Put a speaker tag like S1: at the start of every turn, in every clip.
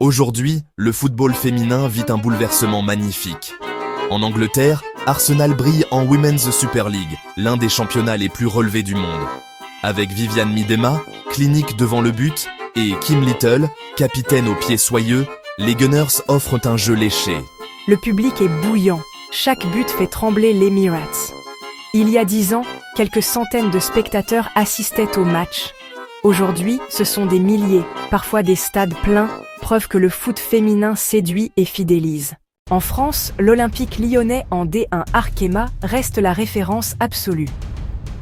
S1: Aujourd'hui, le football féminin vit un bouleversement magnifique. En Angleterre, Arsenal brille en Women's Super League, l'un des championnats les plus relevés du monde. Avec Vivianne Miedema, clinique devant le but, et Kim Little, capitaine aux pieds soyeux, les Gunners offrent un jeu léché.
S2: Le public est bouillant. Chaque but fait trembler l'Emirates. Il y a 10 ans, quelques centaines de spectateurs assistaient au match. Aujourd'hui, ce sont des milliers, parfois des stades pleins, preuve que le foot féminin séduit et fidélise. En France, l'Olympique lyonnais en D1 Arkema reste la référence absolue.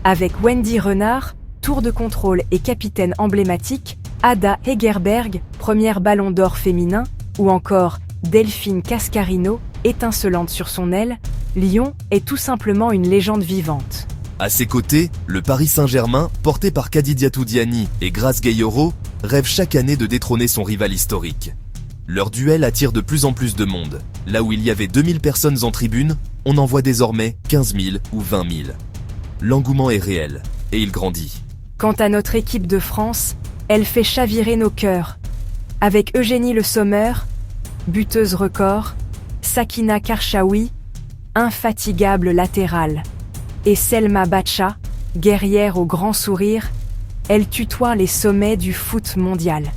S2: Avec Wendy Renard, tour de contrôle et capitaine emblématique, Ada Hegerberg, première ballon d'or féminin, ou encore Delphine Cascarino, étincelante sur son aile, Lyon est tout simplement une légende vivante.
S1: À ses côtés, le Paris Saint-Germain, porté par Kadidiatou Diani et Grace Gayoro, rêve chaque année de détrôner son rival historique. Leur duel attire de plus en plus de monde. Là où il y avait 2000 personnes en tribune, on en voit désormais 15 000 ou 20 000. L'engouement est réel, et il grandit.
S2: Quant à notre équipe de France, elle fait chavirer nos cœurs. Avec Eugénie Le Sommer, buteuse record, Sakina Karchaoui, infatigable latérale, et Selma Bacha, guerrière au grand sourire, elle tutoie les sommets du foot mondial.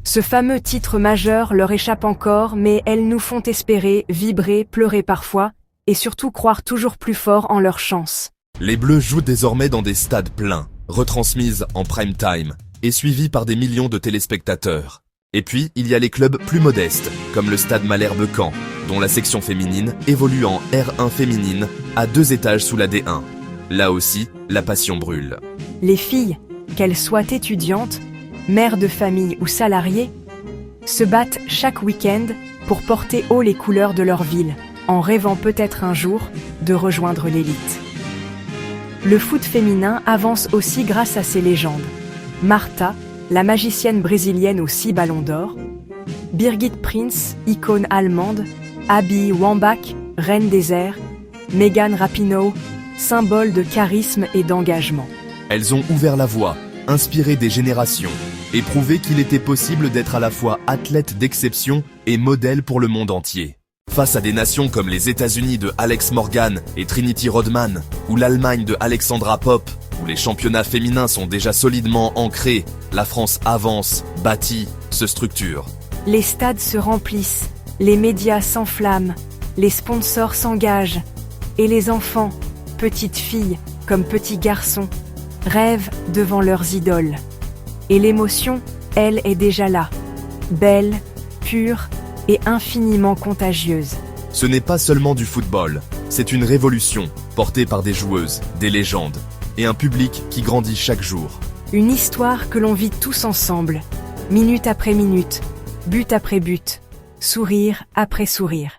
S2: Ce fameux titre majeur leur échappe encore, mais elles nous font espérer, vibrer, pleurer parfois, et surtout croire toujours plus fort en leur chance.
S1: Les Bleus jouent désormais dans des stades pleins, retransmises en prime time, et suivis par des millions de téléspectateurs. Et puis, il y a les clubs plus modestes, comme le Stade Malherbe-Caen, dont la section féminine évolue en R1 féminine, à 2 étages sous la D1. Là aussi, la passion brûle.
S2: Les filles, qu'elles soient étudiantes, mères de famille ou salariées, se battent chaque week-end pour porter haut les couleurs de leur ville, en rêvant peut-être un jour de rejoindre l'élite. Le foot féminin avance aussi grâce à ses légendes. Marta, la magicienne brésilienne aux 6 ballons d'or, Birgit Prinz, icône allemande, Abby Wambach, reine des airs, Megan Rapinoe, symbole de charisme et d'engagement.
S1: Elles ont ouvert la voie, inspiré des générations, et prouvé qu'il était possible d'être à la fois athlète d'exception et modèle pour le monde entier. Face à des nations comme les États-Unis de Alex Morgan et Trinity Rodman, ou l'Allemagne de Alexandra Popp, où les championnats féminins sont déjà solidement ancrés, la France avance, bâtit, se structure.
S2: Les stades se remplissent, les médias s'enflamment, les sponsors s'engagent, et les enfants, petites filles comme petits garçons, rêvent devant leurs idoles. Et l'émotion, elle, est déjà là, belle, pure et infiniment contagieuse.
S1: Ce n'est pas seulement du football, c'est une révolution portée par des joueuses, des légendes, et un public qui grandit chaque jour.
S2: Une histoire que l'on vit tous ensemble, minute après minute, but après but, sourire après sourire.